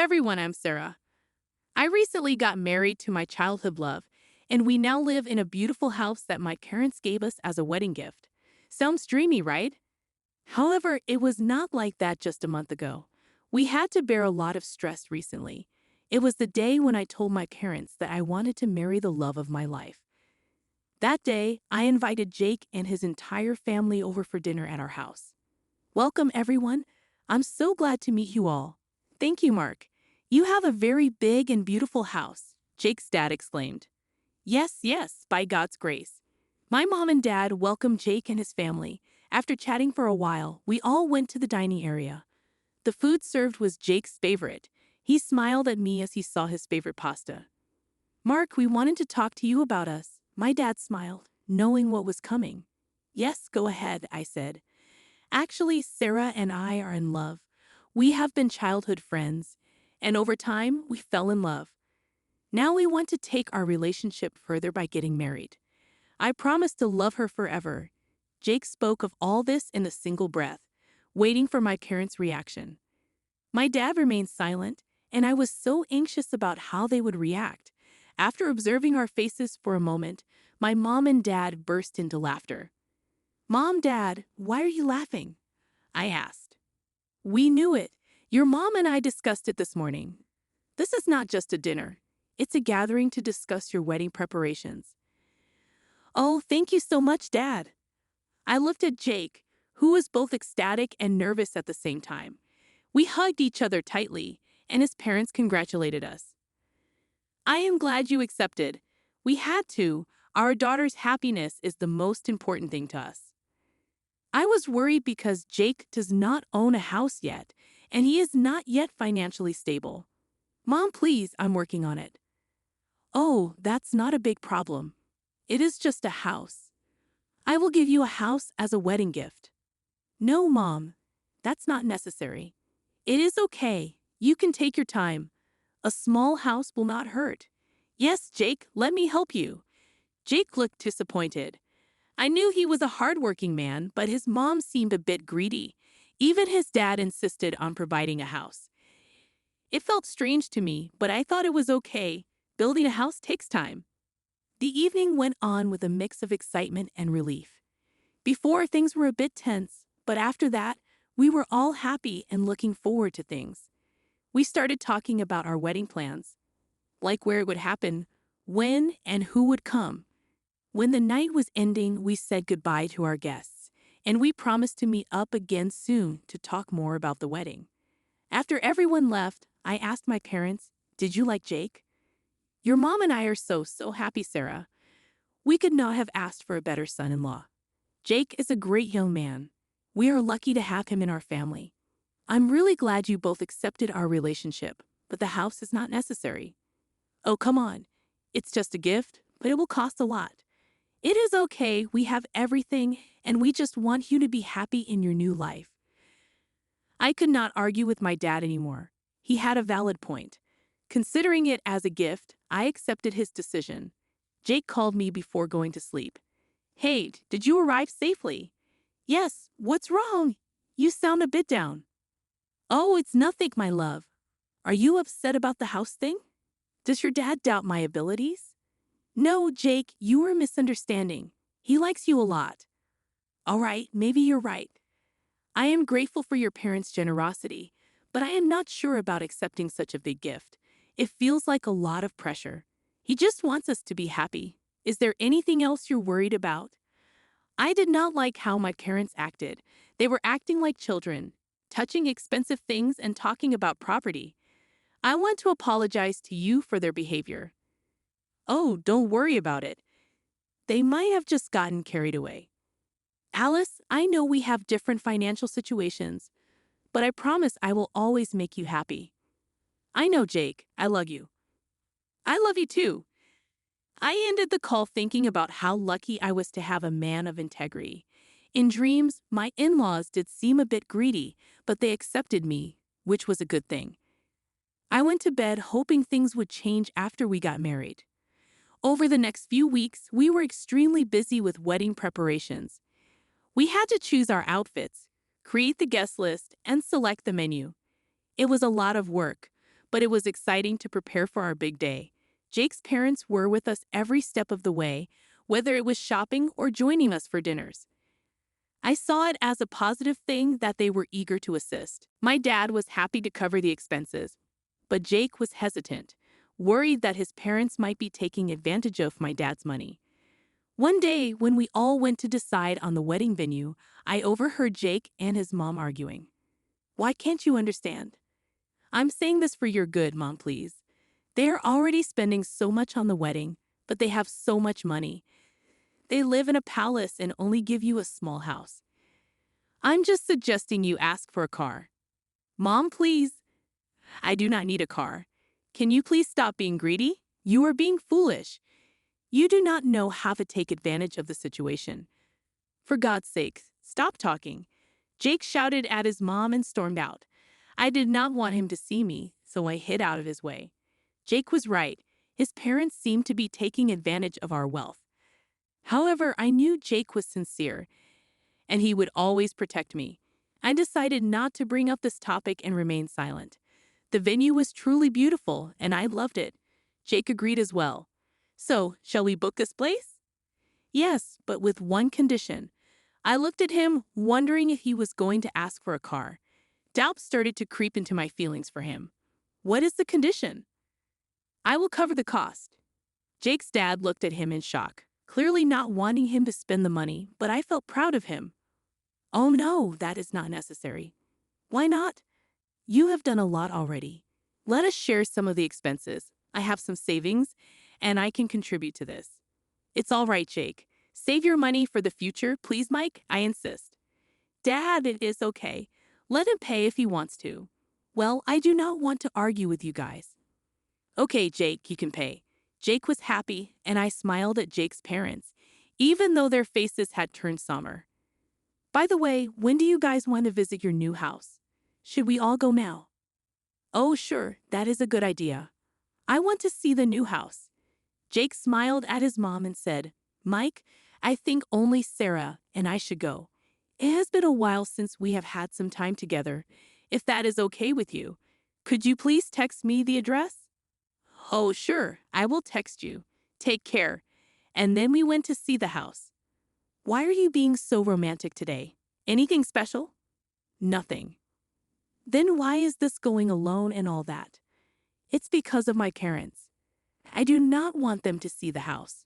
everyone, I'm Sarah. I recently got married to my childhood love, and we now live in a beautiful house that my parents gave us as a wedding gift. Sounds dreamy, right? However, it was not like that just a month ago. We had to bear a lot of stress recently. It was the day when I told my parents that I wanted to marry the love of my life. That day, I invited Jake and his entire family over for dinner at our house. Welcome, everyone. I'm so glad to meet you all. Thank you, Mark. You have a very big and beautiful house, Jake's dad exclaimed. Yes, yes, by God's grace. My mom and dad welcomed Jake and his family. After chatting for a while, we all went to the dining area. The food served was Jake's favorite. He smiled at me as he saw his favorite pasta. Mark, we wanted to talk to you about us. My dad smiled, knowing what was coming. Yes, go ahead, I said. Actually, Sarah and I are in love. We have been childhood friends, and over time, we fell in love. Now we want to take our relationship further by getting married. I promise to love her forever. Jake spoke of all this in a single breath, waiting for my parents' reaction. My dad remained silent, and I was so anxious about how they would react. After observing our faces for a moment, my mom and dad burst into laughter. Mom, Dad, why are you laughing? I asked. We knew it. Your mom and I discussed it this morning. This is not just a dinner. It's a gathering to discuss your wedding preparations. Oh, thank you so much, Dad. I looked at Jake, who was both ecstatic and nervous at the same time. We hugged each other tightly, and his parents congratulated us. I am glad you accepted. We had to. Our daughter's happiness is the most important thing to us. I was worried because Jake does not own a house yet, and he is not yet financially stable. Mom, please, I'm working on it. Oh, that's not a big problem. It is just a house. I will give you a house as a wedding gift. No, Mom, that's not necessary. It is okay. You can take your time. A small house will not hurt. Yes, Jake, let me help you. Jake looked disappointed. I knew he was a hardworking man, but his mom seemed a bit greedy. Even his dad insisted on providing a house. It felt strange to me, but I thought it was okay. Building a house takes time. The evening went on with a mix of excitement and relief. Before, things were a bit tense, but after that, we were all happy and looking forward to things. We started talking about our wedding plans, like where it would happen, when, and who would come. When the night was ending, we said goodbye to our guests, and we promised to meet up again soon to talk more about the wedding. After everyone left, I asked my parents, "Did you like Jake?" Your mom and I are so happy, Sarah. We could not have asked for a better son-in-law. Jake is a great young man. We are lucky to have him in our family. I'm really glad you both accepted our relationship, but the house is not necessary. Oh, come on. It's just a gift, but it will cost a lot. It is okay, we have everything, and we just want you to be happy in your new life. I could not argue with my dad anymore. He had a valid point. Considering it as a gift, I accepted his decision. Jake called me before going to sleep. Hey, did you arrive safely? Yes, what's wrong? You sound a bit down. Oh, it's nothing, my love. Are you upset about the house thing? Does your dad doubt my abilities? No, Jake, you are misunderstanding. He likes you a lot. All right, maybe you're right. I am grateful for your parents' generosity, but I am not sure about accepting such a big gift. It feels like a lot of pressure. He just wants us to be happy. Is there anything else you're worried about? I did not like how my parents acted. They were acting like children, touching expensive things and talking about property. I want to apologize to you for their behavior. Oh, don't worry about it. They might have just gotten carried away. Alice, I know we have different financial situations, but I promise I will always make you happy. I know, Jake. I love you. I love you too. I ended the call thinking about how lucky I was to have a man of integrity. In dreams, my in-laws did seem a bit greedy, but they accepted me, which was a good thing. I went to bed hoping things would change after we got married. Over the next few weeks, we were extremely busy with wedding preparations. We had to choose our outfits, create the guest list, and select the menu. It was a lot of work, but it was exciting to prepare for our big day. Jake's parents were with us every step of the way, whether it was shopping or joining us for dinners. I saw it as a positive thing that they were eager to assist. My dad was happy to cover the expenses, but Jake was hesitant, worried that his parents might be taking advantage of my dad's money. One day, when we all went to decide on the wedding venue, I overheard Jake and his mom arguing. "Why can't you understand? I'm saying this for your good, Mom, please. They are already spending so much on the wedding, but they have so much money. They live in a palace and only give you a small house. I'm just suggesting you ask for a car. Mom, please. I do not need a car. Can you please stop being greedy? You are being foolish. You do not know how to take advantage of the situation. For God's sake, stop talking." Jake shouted at his mom and stormed out. I did not want him to see me, so I hid out of his way. Jake was right. His parents seemed to be taking advantage of our wealth. However, I knew Jake was sincere, and he would always protect me. I decided not to bring up this topic and remain silent. The venue was truly beautiful, and I loved it. Jake agreed as well. "So, shall we book this place?" "Yes, but with one condition." I looked at him, wondering if he was going to ask for a car. Doubt started to creep into my feelings for him. "What is the condition?" "I will cover the cost." Jake's dad looked at him in shock, clearly not wanting him to spend the money, but I felt proud of him. "Oh no, that is not necessary." "Why not?" "You have done a lot already. Let us share some of the expenses. I have some savings, and I can contribute to this." "It's all right, Jake. Save your money for the future, please, Mike. I insist." "Dad, it is okay. Let him pay if he wants to." "Well, I do not want to argue with you guys." "Okay, Jake, you can pay." Jake was happy, and I smiled at Jake's parents, even though their faces had turned somber. "By the way, when do you guys want to visit your new house? Should we all go now?" "Oh, sure, that is a good idea. I want to see the new house." Jake smiled at his mom and said, "Mike, I think only Sarah and I should go. It has been a while since we have had some time together. If that is okay with you, could you please text me the address?" "Oh, sure, I will text you. Take care." And then we went to see the house. "Why are you being so romantic today? Anything special?" "Nothing." "Then why is this going alone and all that?" "It's because of my parents. I do not want them to see the house."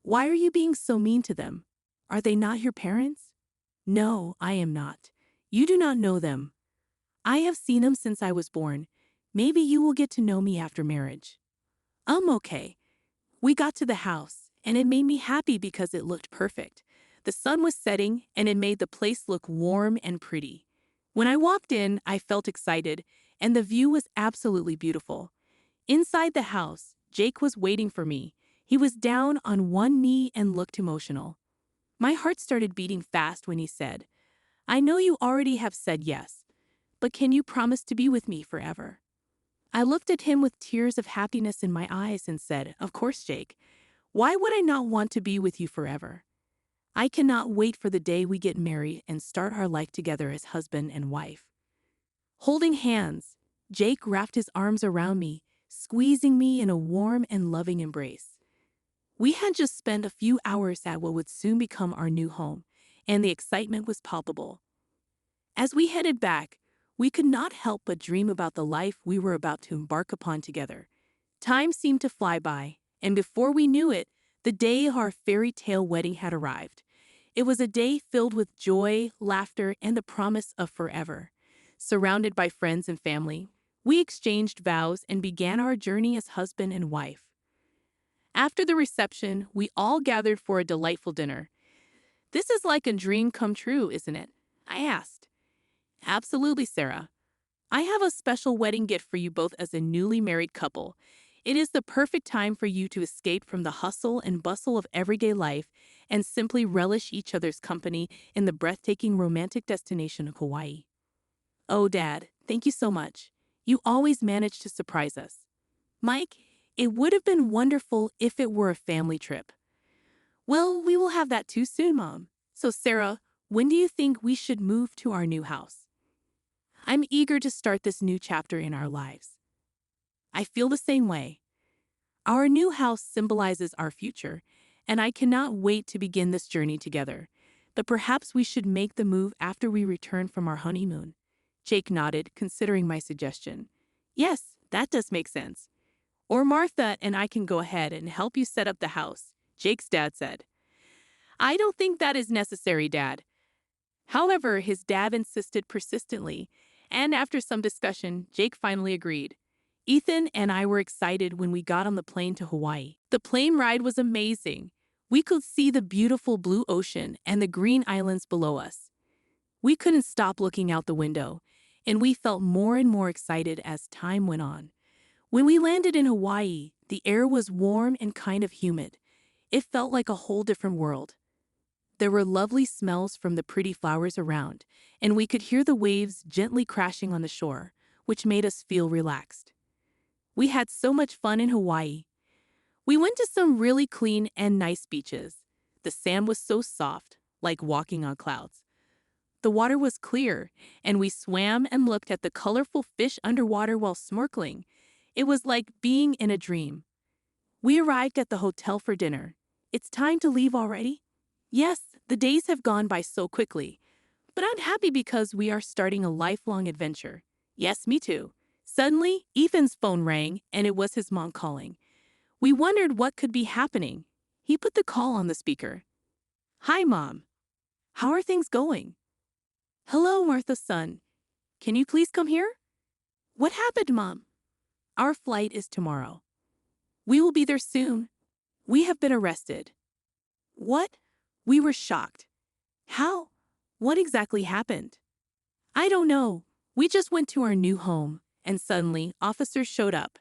"Why are you being so mean to them? Are they not your parents?" "No, I am not. You do not know them. I have seen them since I was born. Maybe you will get to know me after marriage." Okay." We got to the house, and it made me happy because it looked perfect. The sun was setting, and it made the place look warm and pretty. When I walked in, I felt excited, and the view was absolutely beautiful. Inside the house, Jake was waiting for me. He was down on one knee and looked emotional. My heart started beating fast when he said, "I know you already have said yes, but can you promise to be with me forever?" I looked at him with tears of happiness in my eyes and said, "Of course, Jake. Why would I not want to be with you forever? I cannot wait for the day we get married and start our life together as husband and wife." Holding hands, Jake wrapped his arms around me, squeezing me in a warm and loving embrace. We had just spent a few hours at what would soon become our new home, and the excitement was palpable. As we headed back, we could not help but dream about the life we were about to embark upon together. Time seemed to fly by, and before we knew it, the day of our fairy tale wedding had arrived. It was a day filled with joy, laughter, and the promise of forever. Surrounded by friends and family, we exchanged vows and began our journey as husband and wife. After the reception, we all gathered for a delightful dinner. "This is like a dream come true, isn't it?" I asked. "Absolutely, Sarah. I have a special wedding gift for you both as a newly married couple. It is the perfect time for you to escape from the hustle and bustle of everyday life and simply relish each other's company in the breathtaking romantic destination of Hawaii." "Oh, Dad, thank you so much. You always manage to surprise us." "Mike, it would have been wonderful if it were a family trip." "Well, we will have that too soon, Mom. So, Sarah, when do you think we should move to our new house?" "I'm eager to start this new chapter in our lives." I feel the same way. Our new house symbolizes our future, and I cannot wait to begin this journey together. But perhaps we should make the move after we return from our honeymoon. Jake nodded, considering my suggestion. Yes, that does make sense. Or Martha and I can go ahead and help you set up the house, Jake's dad said. I don't think that is necessary, Dad. However, his dad insisted persistently, and after some discussion, Jake finally agreed. Ethan and I were excited when we got on the plane to Hawaii. The plane ride was amazing. We could see the beautiful blue ocean and the green islands below us. We couldn't stop looking out the window, and we felt more and more excited as time went on. When we landed in Hawaii, the air was warm and kind of humid. It felt like a whole different world. There were lovely smells from the pretty flowers around, and we could hear the waves gently crashing on the shore, which made us feel relaxed. We had so much fun in Hawaii. We went to some really clean and nice beaches. The sand was so soft, like walking on clouds. The water was clear, and we swam and looked at the colorful fish underwater while snorkeling. It was like being in a dream. We arrived at the hotel for dinner. It's time to leave already? Yes, the days have gone by so quickly, but I'm happy because we are starting a lifelong adventure. Yes, me too. Suddenly, Ethan's phone rang, and it was his mom calling. We wondered what could be happening. He put the call on the speaker. Hi, Mom. How are things going? Hello, Martha's son. Can you please come here? What happened, Mom? Our flight is tomorrow. We will be there soon. We have been arrested. What? We were shocked. How? What exactly happened? I don't know. We just went to our new home, and suddenly, officers showed up.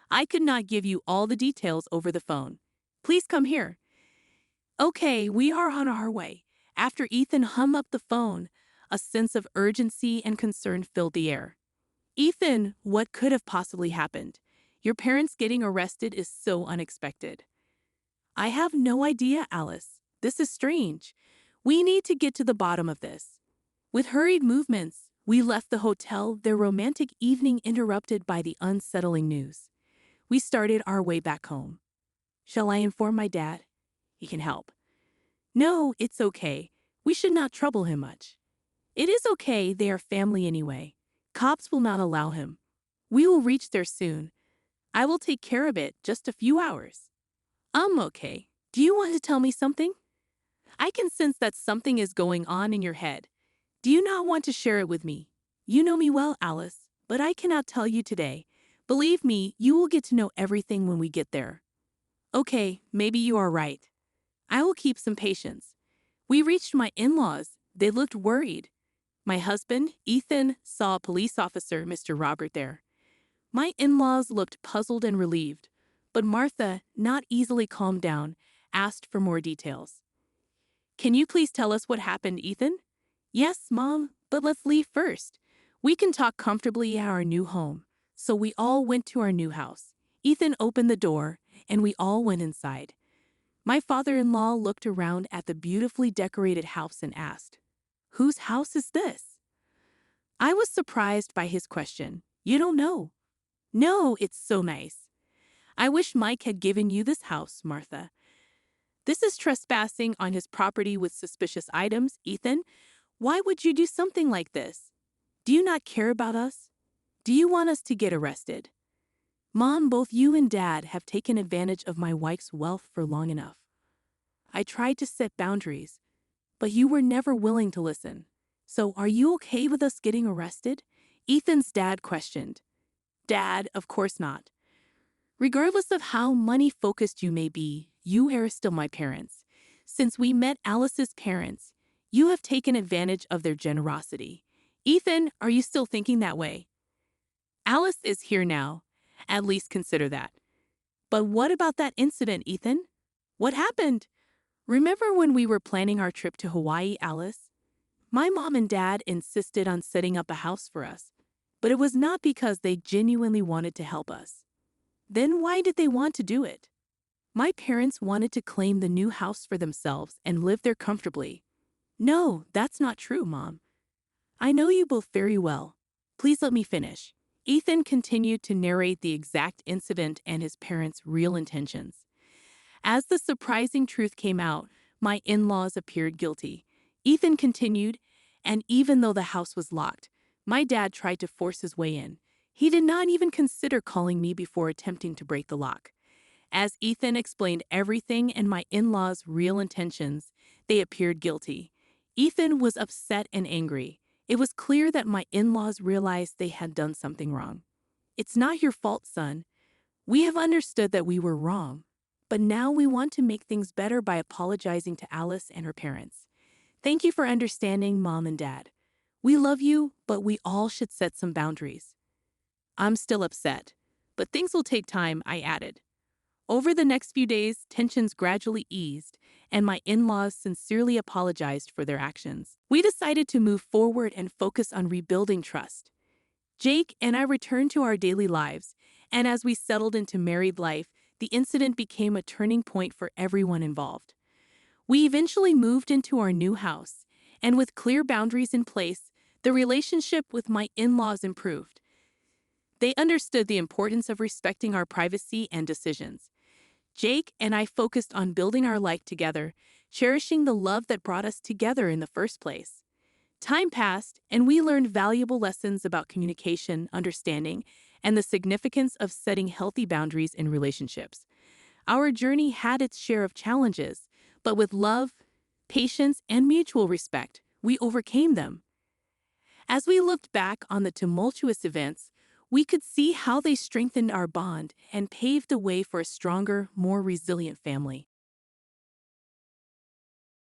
I could not give you all the details over the phone. Please come here. Okay, we are on our way. After Ethan hung up the phone, a sense of urgency and concern filled the air. Ethan, what could have possibly happened? Your parents getting arrested is so unexpected. I have no idea, Alice. This is strange. We need to get to the bottom of this. With hurried movements, we left the hotel, their romantic evening interrupted by the unsettling news. We started our way back home. Shall I inform my dad? He can help. No, it's okay. We should not trouble him much. It is okay, they are family anyway. Cops will not allow him. We will reach there soon. I will take care of it, just a few hours. Okay. Do you want to tell me something? I can sense that something is going on in your head. Do you not want to share it with me? You know me well, Alice, but I cannot tell you today. Believe me, you will get to know everything when we get there. Okay, maybe you are right. I will keep some patience. We reached my in-laws. They looked worried. My husband, Ethan, saw a police officer, Mr. Robert, there. My in-laws looked puzzled and relieved, but Martha, not easily calmed down, asked for more details. Can you please tell us what happened, Ethan? Yes, Mom, but let's leave first. We can talk comfortably at our new home. So we all went to our new house. Ethan opened the door, and we all went inside. My father-in-law looked around at the beautifully decorated house and asked, "Whose house is this?" I was surprised by his question. You don't know? No, it's so nice. I wish Mike had given you this house, Martha. This is trespassing on his property with suspicious items, Ethan. Why would you do something like this? Do you not care about us? Do you want us to get arrested? Mom, both you and Dad have taken advantage of my wife's wealth for long enough. I tried to set boundaries, but you were never willing to listen. So are you okay with us getting arrested? Ethan's dad questioned. Dad, of course not. Regardless of how money-focused you may be, you are still my parents. Since we met Alice's parents, you have taken advantage of their generosity. Ethan, are you still thinking that way? Alice is here now. At least consider that. But what about that incident, Ethan? What happened? Remember when we were planning our trip to Hawaii, Alice? My mom and dad insisted on setting up a house for us, but it was not because they genuinely wanted to help us. Then why did they want to do it? My parents wanted to claim the new house for themselves and live there comfortably. No, that's not true, Mom. I know you both very well. Please let me finish. Ethan continued to narrate the exact incident and his parents' real intentions. As the surprising truth came out, my in-laws appeared guilty. Ethan continued, and even though the house was locked, my dad tried to force his way in. He did not even consider calling me before attempting to break the lock. As Ethan explained everything and my in-laws' real intentions, they appeared guilty. Ethan was upset and angry. It was clear that my in-laws realized they had done something wrong. "It's not your fault, son. We have understood that we were wrong. But now we want to make things better by apologizing to Alice and her parents. Thank you for understanding, Mom and Dad. We love you, but we all should set some boundaries." "I'm still upset, but things will take time," I added. Over the next few days, tensions gradually eased, and my in-laws sincerely apologized for their actions. We decided to move forward and focus on rebuilding trust. Jake and I returned to our daily lives, and as we settled into married life, the incident became a turning point for everyone involved. We eventually moved into our new house, and with clear boundaries in place, the relationship with my in-laws improved. They understood the importance of respecting our privacy and decisions. Jake and I focused on building our life together, cherishing the love that brought us together in the first place. Time passed, and we learned valuable lessons about communication, understanding, and the significance of setting healthy boundaries in relationships. Our journey had its share of challenges, but with love, patience, and mutual respect, we overcame them. As we looked back on the tumultuous events, we could see how they strengthened our bond and paved the way for a stronger, more resilient family.